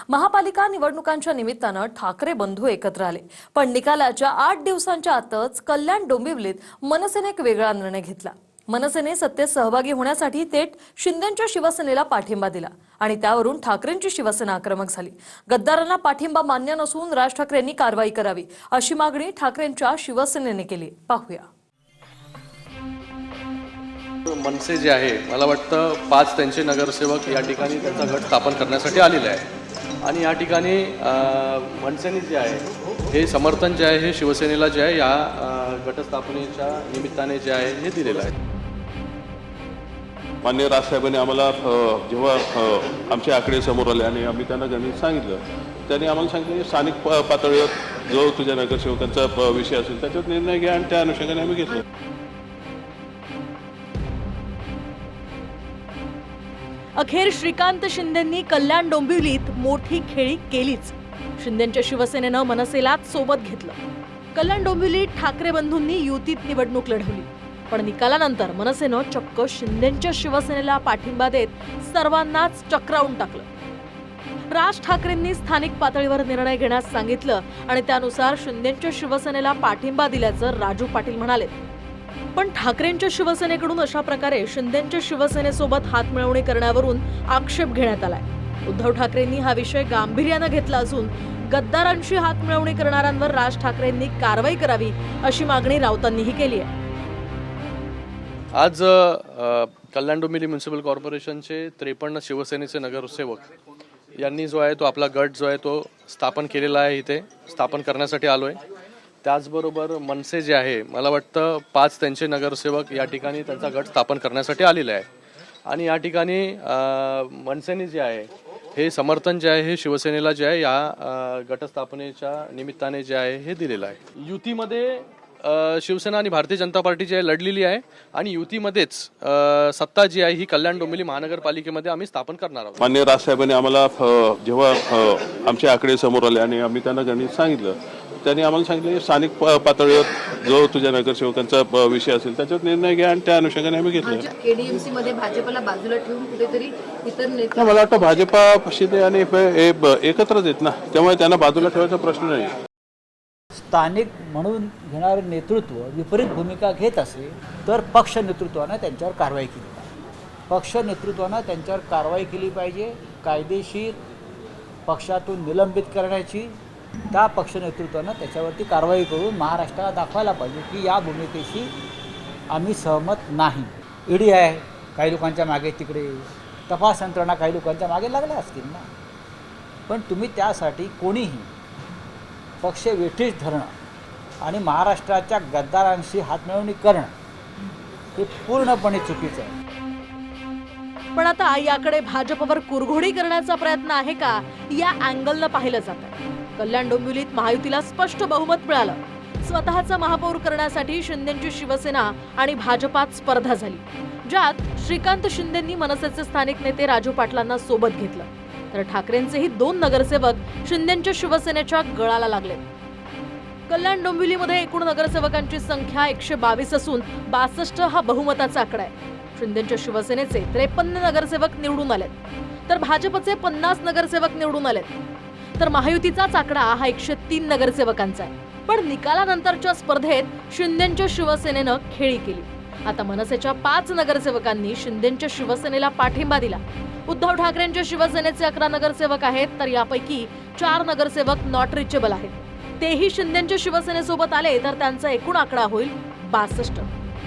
महापालिका निवडणुकांच्या निमित्तानं ठाकरे बंधू एकत्र आले, पण निकालाच्या 8 दिवसांच्या आतच कल्याण डोंबिवलीत मनसेने एक वेगळा निर्णय घेतला। मनसेने सत्तेत सहभागी होण्यासाठी थेट शिंदेंच्या शिवसेनेला पाठिंबा दिला आणि त्यावरून ठाकरेंची शिवसेना आक्रमक झाली। गद्दारांना पाठिंबा मान्य नसून राज ठाकरेंनी कारवाई करावी अशी मागणी ठाकरेंच्या शिवसेनेने केली। पाहूया। मनसे जे आहे, मला वाटतं 5 त्यांचे नगरसेवक या ठिकाणी त्यांचा गट स्थापन करण्यासाठी आलेले आहे आणि या ठिकाणी मनसेने जे आहे हे समर्थन जे आहे हे शिवसेनेला जे आहे या गटस्थापनेच्या निमित्ताने जे आहे हे दिलेलं आहे। माननीय राजसाहेबांनी आम्हाला जेव्हा आमचे आकडे समोर आले आणि आम्ही त्यांना गणित सांगितलं, त्यांनी आम्हाला सांगितलं स्थानिक पातळीवर जो तुझ्या नगरसेवकांचा विषय असेल त्याच्यावर निर्णय घ्या आणि त्या अनुषंगाने आम्ही घेतलं। अखेर श्रीकांत शिंदेंनी कल्याण डोंबिवलीत मोठी खेळी केलीच। शिंदेंच्या शिवसेनेनं मनसेलाच सोबत घेतलं। कल्याण डोंबिवलीत ठाकरे बंधूंनी युतीत निवडणूक लढवली, पण निकालानंतर मनसेनं चक्क शिंदेंच्या शिवसेनेला पाठिंबा देत सर्वांनाच चक्रावून टाकलं। राज ठाकरेंनी स्थानिक पातळीवर निर्णय घेण्यास सांगितलं आणि त्यानुसार शिंदेंच्या शिवसेनेला पाठिंबा दिल्याचं राजू पाटील म्हणाले। पण ठाकरेंच्या शिवसेनेकडून अशा प्रकारे शिंदेंच्या शिवसेनेसोबत हातमिळवणी करण्यावरून आक्षेप घेण्यात आलाय। उद्धव ठाकरेंनी हा विषय गांभीर्याने घेतला असून गद्दारांशी हातमिळवणी करणाऱ्यांवर राज ठाकरेंनी कारवाई करावी अशी मागणी राऊतांनीही केली आहे। आज कल्याण डोंबिवली म्युनिसिपल कॉर्पोरेशनचे 53 शिवसेनेचे नगरसेवक यांनी जो आहे तो आपला गट जो आहे तो स्थापन केलेला आहे, इथे स्थापन करण्यासाठी आलोय। त्याचबरोबर मनसे जे आहे, मला वाटतं 5 त्यांचे नगरसेवक या ठिकाणी त्यांचा गट स्थापन करण्यासाठी आलेले आहे आणि या ठिकाणी मनसेने जे आहे हे समर्थन जे आहे हे शिवसेनेला जे आहे या गटस्थापनेच्या निमित्ताने जे आहे हे दिलेलं आहे। युतीमध्ये शिवसेना आणि भारतीय जनता पार्टी जी आहे लढलेली आहे आणि युतीमध्येच सत्ता जी आहे ही कल्याण डोंबिवली महानगरपालिकेमध्ये आम्ही स्थापन करणार आहोत। माननीय राजसाहेबांनी आम्हाला जेव्हा आमचे आकडे समोर आले आणि आम्ही त्यांना गणित सांगितलं, त्यांनी आम्हाला सांगितलं स्थानिक पातळीवर जो तुझ्या नगरसेवकांचा विषय असेल त्याच्यावर निर्णय घ्या आणि त्या अनुषंगाने आम्ही घेतलं। केडीएमसी मध्ये भाजपला बाजूला ठेवून कुठेतरी इतर नेते, मला वाटतं भाजपा शिंदे आणि एकत्रच आहेत ना, त्यामुळे त्यांना बाजूला ठेवायचा प्रश्न नाही। स्थानिक म्हणून घेणारे नेतृत्व विपरीत भूमिका घेत असेल तर पक्ष नेतृत्वानं त्यांच्यावर कारवाई केली पाहिजे। पक्ष नेतृत्वानं त्यांच्यावर कारवाई केली पाहिजे, कायदेशीर पक्षातून निलंबित करण्याची त्या पक्ष नेतृत्वानं त्याच्यावरती कारवाई करून महाराष्ट्राला दाखवायला पाहिजे की या भूमिकेशी आम्ही सहमत नाही। ईडी आहे काही लोकांच्या मागे, तिकडे तपास यंत्रणा काही लोकांच्या मागे लागल्या असतील ना, पण तुम्ही त्यासाठी कोणीही पक्ष वेठीस धरणं आणि महाराष्ट्राच्या गद्दारांशी हातमिळवणी करणं हे पूर्णपणे चुकीचं आहे। पण आता याकडे भाजपवर कुरघोडी करण्याचा प्रयत्न आहे का या अँगलनं पाहिलं जात आहे। कल्याण डोंबिवलीत महायुतीला स्पष्ट बहुमत मिळालं। स्वतःचा महापौर करण्यासाठी शिंदेंची शिवसेना आणि भाजपात स्पर्धा झाली, ज्यात श्रीकांत शिंदेंनी मनसेचे स्थानिक नेते राजू पाटलांना सोबत घेतलं, तर ठाकरेंचेही 2 नगरसेवक शिंदेंच्या शिवसेनेच्या गळाला लागले। कल्याण डोंबिवलीमध्ये एकूण नगरसेवकांची संख्या 122 असून 62 हा बहुमताचा आकडा आहे। शिंदेंच्या शिवसेनेचे 53 नगरसेवक निवडून आलेत, तर भाजपचे 50 नगरसेवक निवडून आलेत, तर महायुतीचाच आकडा हा 103 नगरसेवकांचा आहे। पण निकालानंतरच्या स्पर्धेत शिंदेंच्या शिवसेनेनं खेळी केली। आता मनसेच्या 5 नगरसेवकांनी शिंदेंच्या शिवसेनेला पाठिंबा दिला। उद्धव ठाकरेंच्या शिवसेनेचे 11 नगरसेवक आहेत, तर यापैकी 4 नगरसेवक नॉट रिचेबल आहेत। तेही शिंदेंच्या शिवसेनेसोबत आले तर त्यांचा एकूण आकडा होईल 62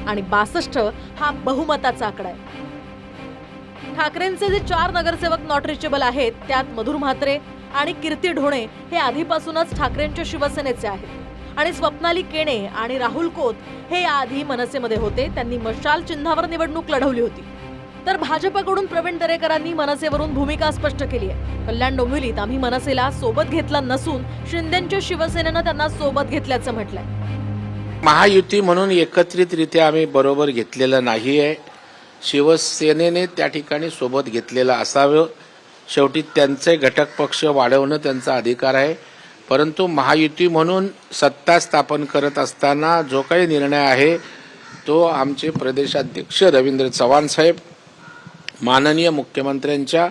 आणि 62 हा बहुमताचा आकडा आहे। ठाकरेंचे जे 4 नगरसेवक नॉट रिचेबल आहेत त्यात मधुर म्हात्रे आणि कीर्ती ढोणे हे आधीपासूनच ठाकरेंच्या शिवसेनेचे आहेत आणि स्वप्नाली केणे आणि राहुल कोत हे याआधी मनसेमध्ये होते, त्यांनी मशाल चिन्हावर निवडणूक लढवली होती। तर भाजपकडून प्रवीण दरेकरांनी मनसेवरून भूमिका स्पष्ट केली आहे। कल्याण डोंबिवलीत आम्ही मनसेला सोबत घेतला नसून शिंदेंच्या शिवसेनेनं त्यांना सोबत घेतल्याचं म्हटलंय। महायुती म्हणून एकत्रितरित्या आम्ही बरोबर घेतलेलं नाहीये, शिवसेनेने त्या ठिकाणी सोबत घेतलेलं असावं। शेवटी त्यांचे घटक पक्ष वाढवणं त्यांचा अधिकार आहे, परंतु महायुती म्हणून सत्ता स्थापन करत असताना जो काही निर्णय आहे तो आमचे प्रदेशाध्यक्ष रवींद्र चव्हाण साहेब माननीय मुख्यमंत्र्यांच्या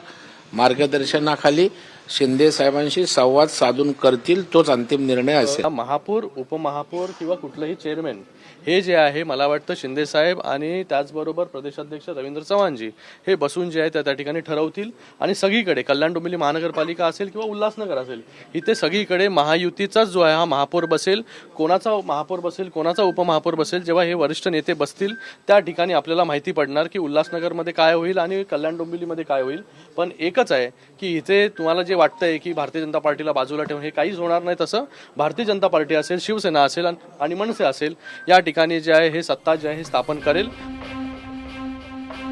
मार्गदर्शनाखाली शिंदे साहेबांशी संवाद साधून करतील तोच अंतिम निर्णय असेल. महापौर, उपमहापौर किंवा कुठलंही चेअरमॅन हे जे आहे, मला वाटतं शिंदे साहेब आणि त्याचबरोबर प्रदेशाध्यक्ष रवींद्र चव्हाणजी हे बसून जे आहे त्या ठिकाणी ठरवतील. आणि सगळीकडे कल्याण डोंबिवली महानगरपालिका असेल किंवा उल्हासनगर असेल, इथे सगळीकडे महायुतीचाच जो आहे हा महापौर बसेल. कोणाचा महापौर बसेल, कोणाचा उपमहापौर बसेल, जेव्हा हे वरिष्ठ नेते बसतील त्या ठिकाणी आपल्याला माहिती पडणार की उल्हासनगरमध्ये काय होईल आणि कल्याण डोंबिवलीमध्ये काय होईल. पण एकच आहे की इथे तुम्हाला जे वाटतंय की भारतीय जनता पार्टीला बाजूला ठेवून हे काहीच होणार नाही. तसं भारतीय जनता पार्टी असेल, शिवसेना असेल आणि मनसे असेल, या ठिकाणी जे आहे हे सत्ता जे आहे हे स्थापन करेल.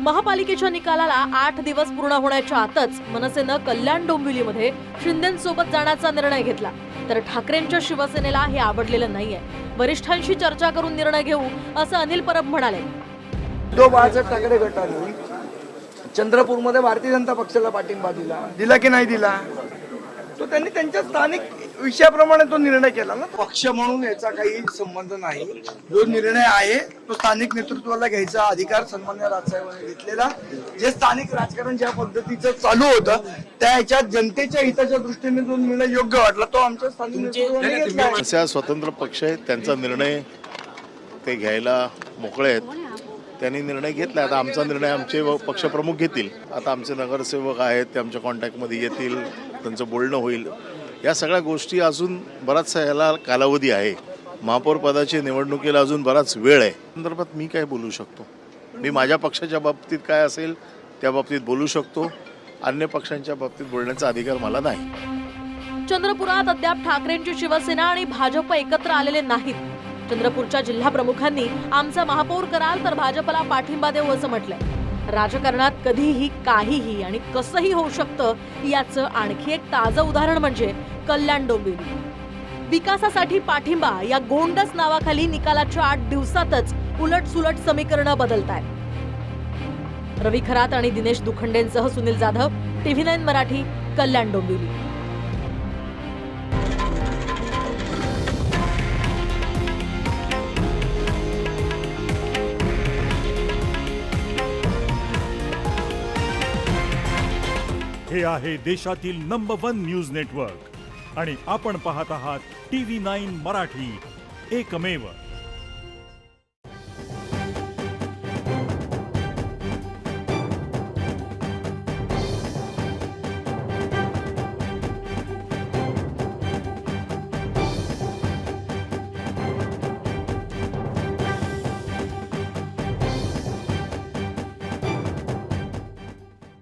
महापालिकेच्या निकालाला 8 दिवस पूर्ण होण्याच्या आतच मनसेनं कल्याण डोंबिवलीमध्ये शिंदेंसोबत जाण्याचा निर्णय घेतला. तर ठाकरेंच्या शिवसेनेला हे आवडलेलं नाहीये. वरिष्ठांशी चर्चा करून निर्णय घेऊ असं अनिल परब म्हणाले. उद्धव बाळासाहेब ठाकरे गटाने चंद्रपूरमध्ये भारतीय जनता पक्षाला पाठिंबा दिला की नाही दिला, तो त्यांनी त्यांच्या स्थानिक विषयाप्रमाणे तो निर्णय केला ना. पक्ष म्हणून याचा काही संबंध नाही. जो निर्णय आहे तो स्थानिक नेतृत्वाला घ्यायचा अधिकार सन्मान्य राजसाहेबांनी घेतलेला. जे स्थानिक राजकारण ज्या पद्धतीचं चालू होतं त्या ह्याच्यात जनतेच्या हिताच्या दृष्टीने जो निर्णय योग्य वाटला तो आमच्या स्थानिक नेतृत्वाने घेतला. अशा स्वतंत्र पक्ष आहेत, त्यांचा निर्णय ते घ्यायला मोकळे आहेत. त्यांनी निर्णय घेतला. आता आमचा निर्णय आमचे पक्षप्रमुख घेतील. आता आमचे नगरसेवक आहेत, ते आमच्या कॉन्टॅक्टमध्ये येतील, त्यांचं बोलणं होईल. या सगळ्या गोष्टी अजून बराचसा याला कालावधी आहे. महापौर पदाची निवडणुकीला अजून बराच वेळ आहे. संदर्भात मी काय बोलू शकतो? मी माझ्या पक्षाच्या बाबतीत काय असेल त्या बाबतीत बोलू शकतो. अन्य पक्षांच्या बाबतीत बोलण्याचा अधिकार मला नाही. चंद्रपुरात अद्याप ठाकरेंची शिवसेना आणि भाजप एकत्र आलेले नाहीत. चंद्रपूरच्या जिल्हा प्रमुखांनी आमचा महापौर कराल तर भाजपला पाठिंबा देऊ असं म्हटलंय. राजकारणात कधीही काहीही आणि कसंही होऊ शकतं याचं आणखी एक ताजं उदाहरण म्हणजे कल्याण डोंबिवली. विकासासाठी पाठिंबा या गोंडस नावाखाली निकालाच्या 8 दिवसातच उलटसुलट समीकरणं बदलतायत. रवी खरात आणि दिनेश दुखंडेंसह सुनील जाधव, TV9 मराठी, कल्याण डोंबिवली. हे आहे देशातील नंबर 1 न्यूज नेटवर्क आणि आपण पाहत आहात TV9 मराठी, एकमेव.